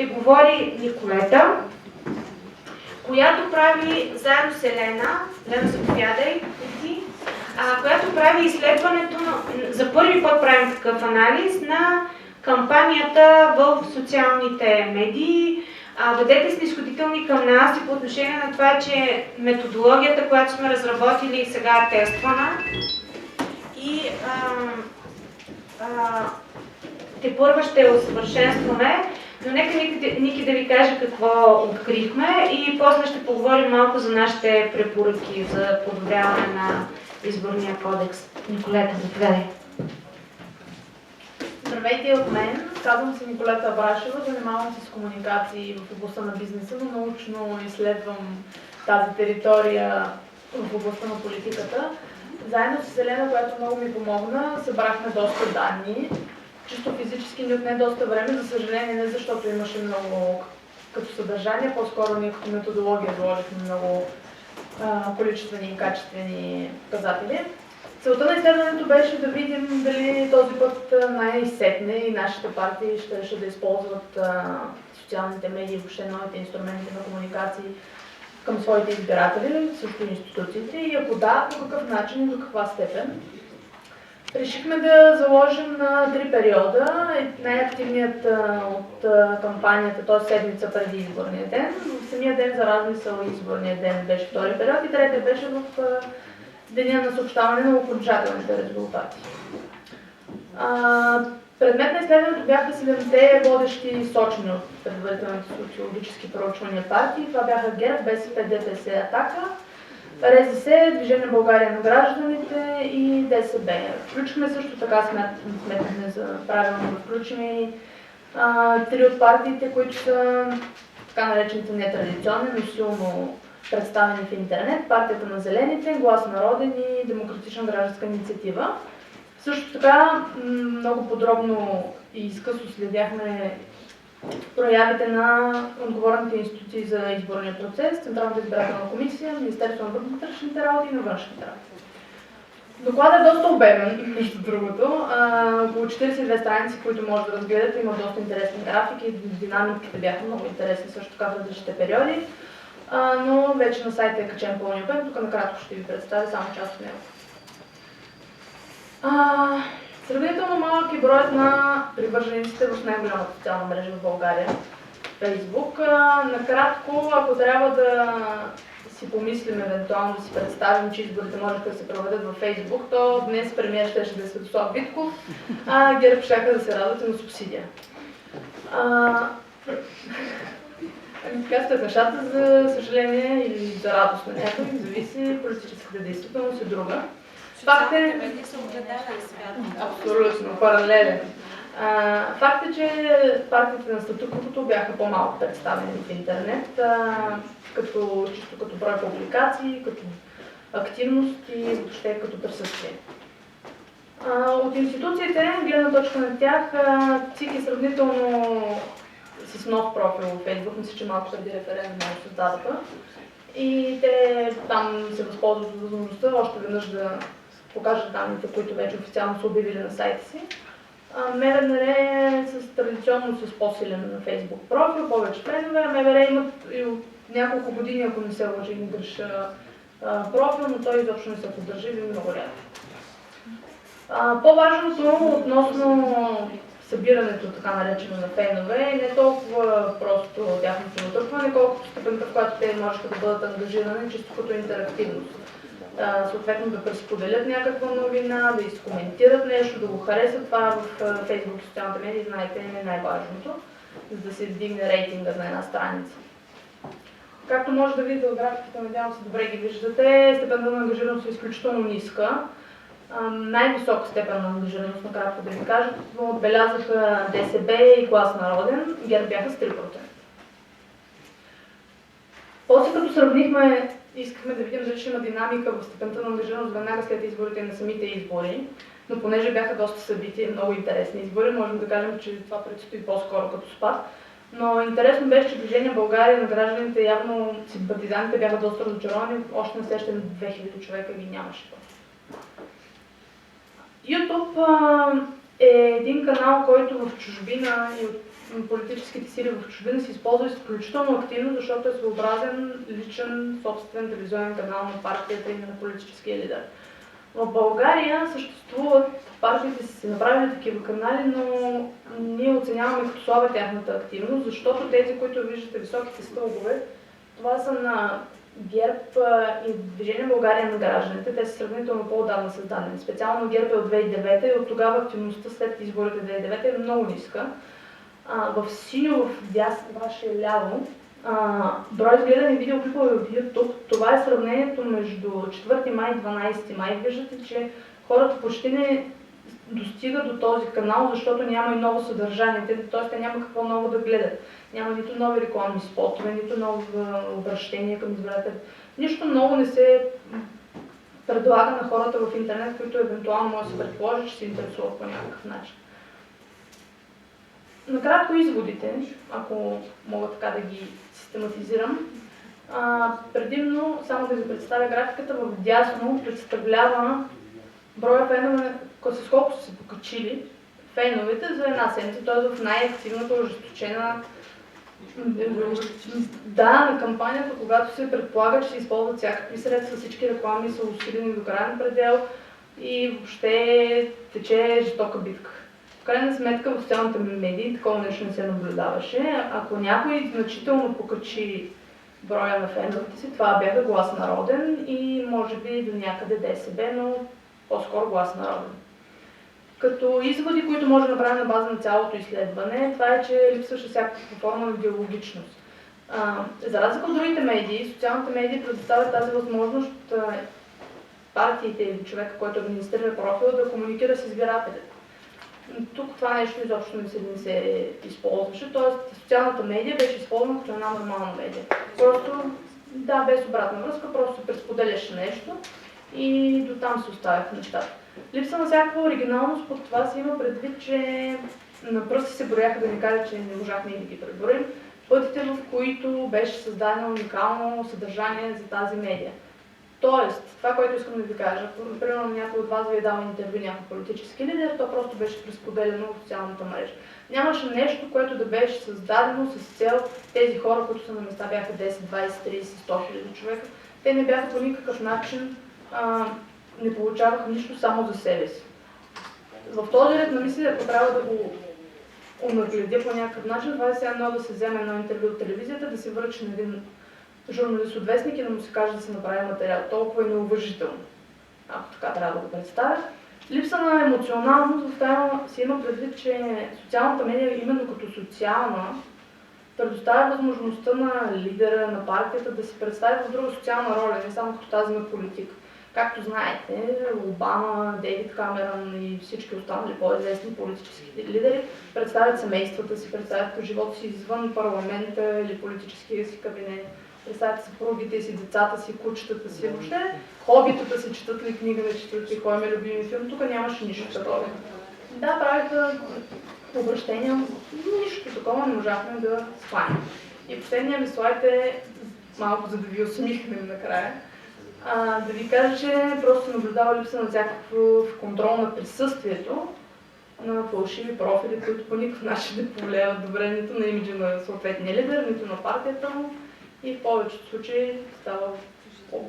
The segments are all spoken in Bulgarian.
ще говори Николета, която прави заедно с Елена, заповядай, която прави изследването, за първи път правим такъв анализ на кампанията в социалните медии. Бъдете снисходителни към нас и по отношение на това, че методологията, която сме разработили, сега е тествана и тепърва ще я усъвършенстваме, но нека Ники да ви каже какво открихме и после ще поговорим малко за нашите препоръки за подобряване на изборния кодекс. Николета, заповядай. Здравейте от мен. Казвам се Николета Абрашева, занимавам се с комуникации в областта на бизнеса, но научно изследвам тази територия в областта на политиката. Заедно с Елена, която много ми помогна, събрахме доста данни. Чисто физически ни отне доста време, за съжаление не защото имаше много като съдържание, по-скоро ние като методология заложихме много количествени и качествени показатели. Целта на изследването беше да видим дали този път най-сетне и нашите партии ще да използват социалните медии и въобще новите инструменти на комуникации към своите избиратели, също институциите и ако да, по какъв начин и до каква степен. Решихме да заложим на 3 периода. Най-активният от кампанията, т.е. седмица преди изборния ден. В самия ден за размисъл изборния ден беше втори период и третия беше в деня на съобщаване на окончателните резултати. Предмет на изследването бяха 7-те водещи сочени от предварителните социологически проучвания партии. Това бяха ГЕРБ, БСП, ДПС, Атака, РЗС, Движение България на гражданите и ДСБ. Включихме също така, сметнахме за правилно да включим и 3 от партиите, които са така наречените нетрадиционни, но силно представени в интернет. Партията на Зелените, Глас Народен и Демократична гражданска инициатива. Също така много подробно и изкъсно следяхме проявите на отговорните институции за изборния процес, Централната избирателна комисия, Министерството на вътрешните работи и на външните работи. Докладът е доста обемен, между другото. Около 42 страници, които може да разгледате, има доста интересни графики, динамиките бяха много интересни също така в различните периоди, но вече на сайта е качен пълния обем, тук накратко ще ви представя само част от него. Сравнително малък е броят на привържениците в най-голямата социална мрежа в България, Фейсбук. Накратко, ако трябва да си помислим, евентуално да си представим, че изборите можеха да се проведат във Фейсбук, то днес премиер щеше да е Светослав Витков, а ГЕРБ щяха да се радват на субсидия. Така стоят нещата, за съжаление или за радост на някой, зависи, политическата действителност е друга. Факт е... Абсолютно, паралелен. Факт е, че партиите на статуквото бяха по-малко представени в интернет, чисто като брой публикации, като активност и въобще като присъствие. От институциите, гледна точка на тях, ЦИК е сравнително с нов профил в Фейсбук, мисля, че малко преди референдума го създадоха. И те там се възползват от възможността още веднъж да покажат данните, които вече официално са обявили на сайта си. МВР е традиционно с по-силен Фейсбук профил, повече членове. МВР имат и от няколко години, ако не се лъжи, не греша профил, но той изобщо не се поддържа или много рядко. По-важното относно събирането, така наречено на фенове, е не толкова просто тяхното натрупване, колкото степента, в която те можеха да бъдат ангажирани чисто като интерактивност. Съответно да пресподелят някаква новина, да изкоментират нещо, да го харесат. Това в Фейсбук и социалните медии, знаете, е най-важното, за да се вдигне рейтинга на една страница. Както може да видите от графиките, надявам се добре ги виждате, степента на ангажираност е изключително ниска. Най-висока степен на ангажираност, накратко да ви кажа, отбелязаха ДСБ и Глас Народен, ГЕРБ бяха с 3%. После като сравнихме, искахме да видим дали ще има динамика в степента на ангажираност веднага след изборите и на самите избори, но понеже бяха доста събития, много интересни избори, можем да кажем, че това предстои по-скоро като спад. Но интересно беше, че Движение България на гражданите, явно симпатизантите бяха доста разочаровани, още на срещане 2000 човека ги нямаше. YouTube е един канал, който в чужбина и от политическите сили в чужбина се използва изключително активно, защото е своеобразен личен собствен телевизионен канал на партията и на политическия лидер. В България съществуват, партиите са си направили такива канали, но ние оценяваме като слаба тяхната активност, защото тези, които виждате високите стълбове, това са на ГЕРБ и Движение България на гражданите. Те са сравнително по-отдавна създадени. Специално ГЕРБ е от 2009 и от тогава активността след изборите 2009 е много ниска. В синьо, в ваше ляво, брой изгледани видеоклипове в YouTube, това е сравнението между 4 май и 12 май. Виждате, че хората почти не достигат до този канал, защото няма и ново съдържание, т.е. те няма какво ново да гледат. Няма нито нови рекламни спотове, нито нови обращения към избиратели. Нищо ново не се предлага на хората в интернет, които евентуално може да се предположи, че се интересуват по някакъв начин. Накратко изводите, ако мога така да ги систематизирам. Предимно, само да ви представя графиката, в дясно представлява броя фенове, с колко са се покачили феновете за една седмица, т.е. в най-активната, ожесточена на кампанията, когато се предполага, че се използват всякакви средства, всички реклами са усилени до крайен предел и въобще тече жестока битка. В крайна сметка в социалните медии такова нещо не се наблюдаваше. Ако някой значително покачи броя на феновете си, това бяха Глас Народен и може би до някъде ДСБ, но по-скоро Глас Народен. Като изводи, които може да направим на база на цялото изследване, това е, че липсваше всякаква форма на диалогичност. За разлика от другите медии, социалните медии предоставят тази възможност партиите или човека, който администрира профила, да комуникира с избирателите. Тук това нещо изобщо не се използваше, т.е. социалната медия беше използвана като една нормална медия. Просто, да, без обратна връзка, просто се пресподеляше нещо и до там се оставяха нещата. Липса на всякаква оригиналност, под това се има предвид, че на пръсти се брояха, да не кажа, че не можахме да ги преборим, пътите, в които беше създадено уникално съдържание за тази медия. Тоест, това, което искам да ви кажа, примерно някой от вас ви е дал интервю някой политически лидер, то просто беше пресподелено в социалната мрежа. Нямаше нещо, което да беше създадено с цел тези хора, които са на места бяха 10, 20, 30, 100 хиляди човека. Те не бяха по никакъв начин, не получаваха нищо само за себе си. В този ред на мисли, ако трябва да го онагледя по някакъв начин, това е сега едно да се вземе едно интервю от телевизията, да се връчи на един журналист от вестник и да му се каже да се направи материал. Толкова е неуважително, ако така трябва да го представя. Липса на емоционалност, в това се има предвид, че социалната медия именно като социална предоставя възможността на лидера на партията да се представи в друга социална роля, не само като тази на политика. Както знаете, Обама, Дейвид Камерън и всички останали по-известни политически лидери представят семействата си, представят по живота си извън парламента или политическия си кабинет, представят съпругите си, децата си, кучетата си, въобще хобитата си, четат ли книга, не четат ли, кой ме любими филм, тук нямаше нищо такова. Да, правиха обращения, нищо такова не можахме да схванем. И последния ми слайд е малко за да ви усмихнем накрая. Да ви кажа, че просто се наблюдава липса на всякакъв контрол на присъствието на фалшиви профили, които по никакъв начин не повлияват добре нито на имиджа на съответния лидер, нито на партията му и в повечето случаи става по.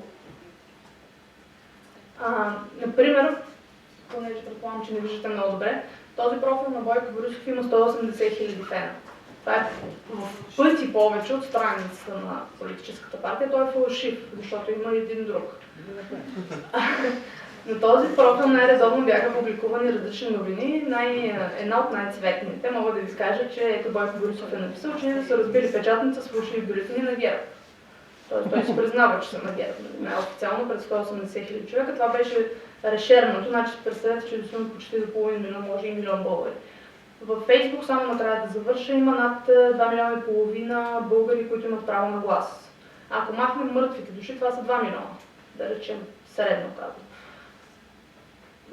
Например, понеже предполагам, че не виждате много добре, този профил на Бойко Борисов има 180 хиляди фена. Това е в пъти повече от страницата на политическата партия. Той е фалшив, защото има един друг. На този профил най-редовно бяха публикувани различни новини. Една от най-цветните, мога да ви кажа, че ето Бойко Борисов е написал, че са разбили печатница с фалшиви бюлетини на ГЕРБ. Тоест той си признава, че са на ГЕРБ. Най-официално пред 180 хиляди човека. Това беше решерното, значи представете, че до почти до половин милион, може и милион българи. Във Фейсбук, само накрая да завърша, има над 2 милиона и половина българи, които имат право на глас. Ако махнем мъртвите души, това са 2 милиона, да речем средно казвам.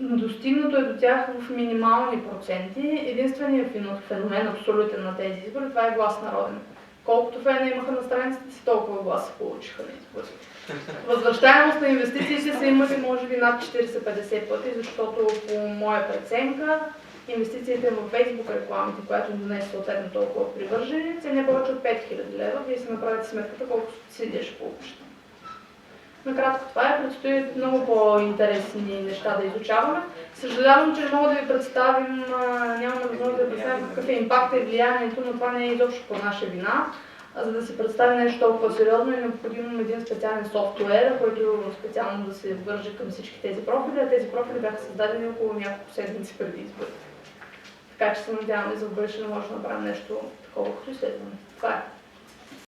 Достигнато е до тях в минимални проценти. Единственият феномен абсолютен на тези избори, това е Глас Народен. Колкото фена имаха на страницата си, толкова гласа получиха на избори. Възвръщаемост на инвестициите са имали може би над 40-50 пъти, защото по моя преценка инвестициите в Facebook рекламите, която им донесе съответно толкова привърженици, не повече от 5000 лева. Вие си направите сметката колко субсидия ще получите. Накратко това е. Предстои много по-интересни неща да изучаваме. Съжалявам, че не мога да ви представим, нямаме възможност да ви представим какъв е импакт и влиянието, но това не е изобщо по наша вина. За да се представи нещо толкова сериозно е необходим един специален софтуер, който специално да се върже към всички тези профили, а тези профили бяха създадени около няколко седмици преди изборите. Така че се надяваме за бъдеще да може да направим нещо такова като изследване. Това е.